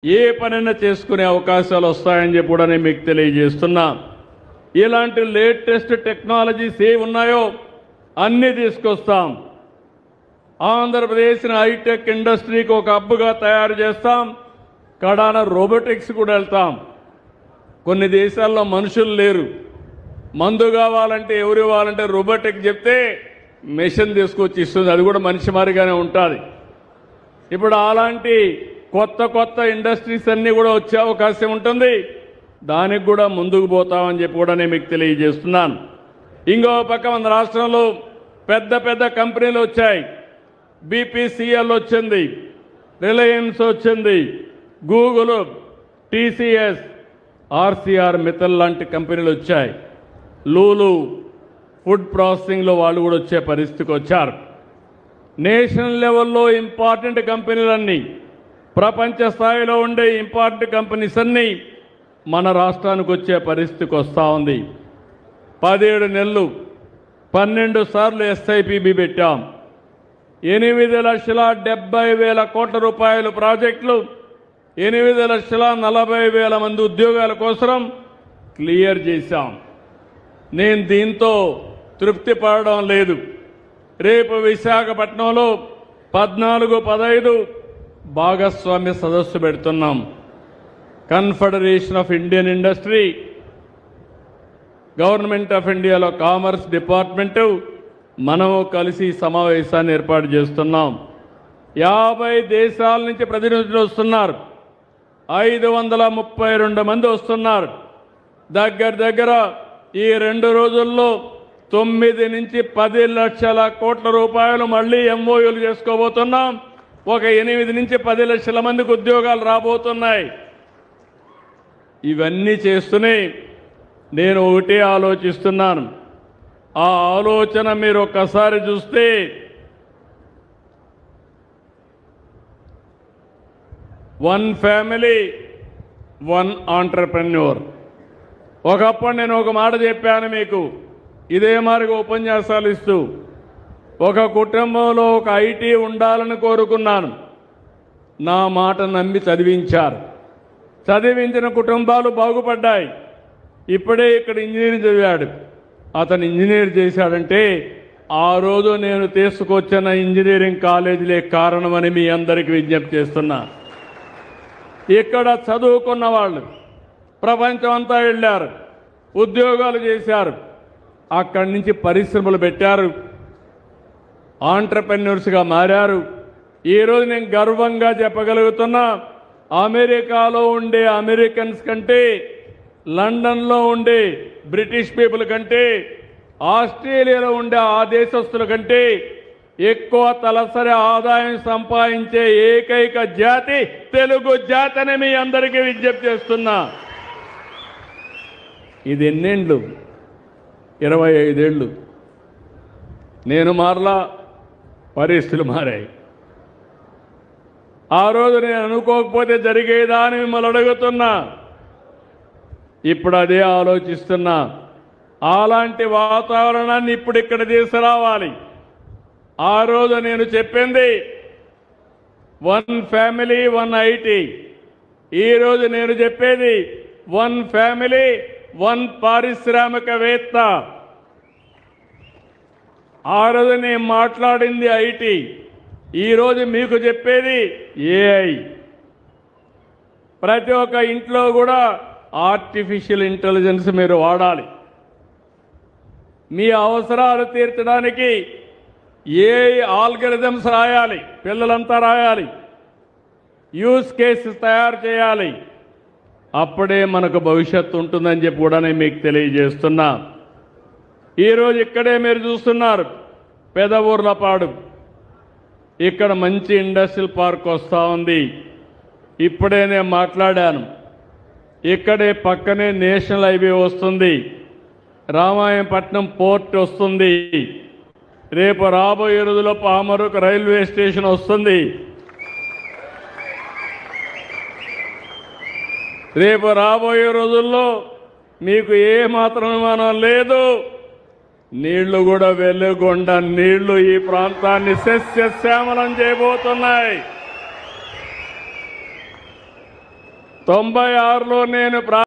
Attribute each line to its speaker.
Speaker 1: ఏ పనైనా చేసుకునే అవకాశాలు వస్తాయని చెప్పి కూడా నేను మీకు తెలియజేస్తున్నా. ఇలాంటి లేటెస్ట్ టెక్నాలజీస్ ఏ ఉన్నాయో అన్నీ తీసుకొస్తాం. ఆంధ్రప్రదేశ్ని హైటెక్ ఇండస్ట్రీకి ఒక హబ్గా తయారు చేస్తాం. కడాన రోబోటిక్స్ కూడా వెళ్తాం. కొన్ని దేశాల్లో మనుషులు లేరు, మందు కావాలంటే ఎవరు ఇవ్వాలంటే రోబోటిక్ చెప్తే మెషిన్ తీసుకొచ్చి ఇస్తుంది, అది కూడా మనిషి మారిగానే ఉంటుంది. ఇప్పుడు అలాంటి కొత్త కొత్త ఇండస్ట్రీస్ అన్నీ కూడా వచ్చే అవకాశం ఉంటుంది. దానికి కూడా ముందుకు పోతామని చెప్పి కూడా నేను మీకు తెలియజేస్తున్నాను. ఇంకో పక్క మన రాష్ట్రంలో పెద్ద పెద్ద కంపెనీలు వచ్చాయి. బీపీసీఎల్ వచ్చింది, రిలయన్స్ వచ్చింది, గూగుల్, టీసీఎస్, ఆర్సీఆర్ మిత్తల్ లాంటి కంపెనీలు వచ్చాయి. లూలు ఫుడ్ ప్రాసెసింగ్లో వాళ్ళు కూడా వచ్చే పరిస్థితికి వచ్చారు. నేషనల్ లెవెల్లో ఇంపార్టెంట్ కంపెనీలన్నీ, ప్రపంచ స్థాయిలో ఉండే ఇంపార్టెంట్ కంపెనీస్ అన్నీ మన రాష్ట్రానికి వచ్చే పరిస్థితికి వస్తూ ఉంది. 17 నెలలు 12 సార్లు ఎస్ఐపిబి పెట్టాం. 8,70,000 కోట్ల రూపాయలు ప్రాజెక్టులు, 8,40,000 మంది ఉద్యోగాల కోసం క్లియర్ చేశాం. నేను దీంతో తృప్తి పడడం లేదు. రేపు విశాఖపట్నంలో 14-15 భాగస్వామ్య సదస్సు పెడుతున్నాం. Confederation of Indian industry, government of ఇండియాలో కామర్స్ డిపార్ట్మెంటు మనము కలిసి సమావేశాన్ని ఏర్పాటు చేస్తున్నాం. 50 దేశాల నుంచి ప్రతినిధులు వస్తున్నారు. 532 మంది వస్తున్నారు. దగ్గర ఈ 2 రోజుల్లో 9 నుంచి 10 లక్షల కోట్ల రూపాయలు మళ్ళీ ఎంఓయూలు చేసుకోబోతున్నాం. ఒక 8 నుంచి 10 లక్షల మందికి ఉద్యోగాలు రాబోతున్నాయి. ఇవన్నీ చేస్తూనే నేను ఒకటే ఆలోచిస్తున్నాను. ఆ ఆలోచన మీరు ఒక్కసారి చూస్తే వన్ ఫ్యామిలీ వన్ ఆంటర్‌ప్రెన్యూర్. ఒకప్పుడు నేను ఒక మాట చెప్పాను మీకు, ఇదే మాదిరిగా ఉపన్యాసాలు ఇస్తూ, ఒక కుటుంబంలో ఒక ఐటీ ఉండాలని కోరుకున్నాను. నా మాట నమ్మి చదివించారు. చదివించిన కుటుంబాలు బాగుపడ్డాయి. ఇప్పుడే ఇక్కడ ఇంజనీరింగ్ చదివాడు. అతను ఇంజనీర్ చేశాడంటే ఆ రోజు నేను తీసుకొచ్చిన ఇంజనీరింగ్ కాలేజీలే కారణమని మీ అందరికీ విజ్ఞప్తి చేస్తున్నా. ఇక్కడ చదువుకున్న వాళ్ళు ప్రపంచం అంతా వెళ్ళారు, ఉద్యోగాలు చేశారు, అక్కడి నుంచి పరిశ్రమలు పెట్టారు, ఆంటర్‌ప్రెన్యూర్స్గా మారారు. ఈరోజు నేను గర్వంగా చెప్పగలుగుతున్నా, అమెరికాలో ఉండే అమెరికన్స్ కంటే, లండన్లో ఉండే బ్రిటిష్ పీపుల్ కంటే, ఆస్ట్రేలియాలో ఉండే ఆ దేశస్తుల కంటే ఎక్కువ తలసరి ఆదాయం సంపాదించే ఏకైక జాతి తెలుగు జాతి అని మీ అందరికీ విజ్ఞప్తి చేస్తున్నా. ఇది ఎన్నేళ్ళు? 25 ఏళ్ళు. నేను మారలా, పరిస్థితులు మారాయి. ఆ రోజు నేను అనుకోకపోతే జరిగేదా అని మిమ్మల్ని అడుగుతున్నా. ఇప్పుడు అదే ఆలోచిస్తున్నా. అలాంటి వాతావరణాన్ని ఇప్పుడు ఇక్కడ తీసుకురావాలి. ఆ రోజు నేను చెప్పింది వన్ ఫ్యామిలీ వన్ ఐటీ. ఈరోజు నేను చెప్పేది వన్ ఫ్యామిలీ వన్ పారిశ్రామికవేత్త. ఆ రోజు నేను మాట్లాడింది ఐటీ, ఈరోజు మీకు చెప్పేది ఏఐ. ప్రతి ఒక్క ఇంట్లో కూడా ఆర్టిఫిషియల్ ఇంటెలిజెన్స్ మీరు వాడాలి. మీ అవసరాలు తీర్చడానికి ఏఐ ఆల్గరిథమ్స్ రాయాలి, పిల్లలంతా రాయాలి, యూజ్ కేసెస్ తయారు చేయాలి. అప్పుడే మనకు భవిష్యత్తు ఉంటుందని చెప్పి కూడా నేను మీకు తెలియజేస్తున్నా. ఈరోజు ఇక్కడే మీరు చూస్తున్నారు పెదవూర్లపాడు, ఇక్కడ మంచి ఇండస్ట్రియల్ పార్క్ వస్తూ ఉంది. ఇప్పుడే నేను మాట్లాడాను, ఇక్కడే పక్కనే నేషనల్ హైవే వస్తుంది, రామాయణపట్నం పోర్ట్ వస్తుంది, రేపు రాబోయే రోజుల్లో పామరుకు రైల్వే స్టేషన్ వస్తుంది, రేపు రాబోయే రోజుల్లో మీకు ఏ మాత్రం అనుమానం లేదు, నీళ్లు కూడా వెలుగొండ నీళ్లు ఈ ప్రాంతాన్ని సస్యశ్యామలం చేయబోతున్నాయి. 96లో నేను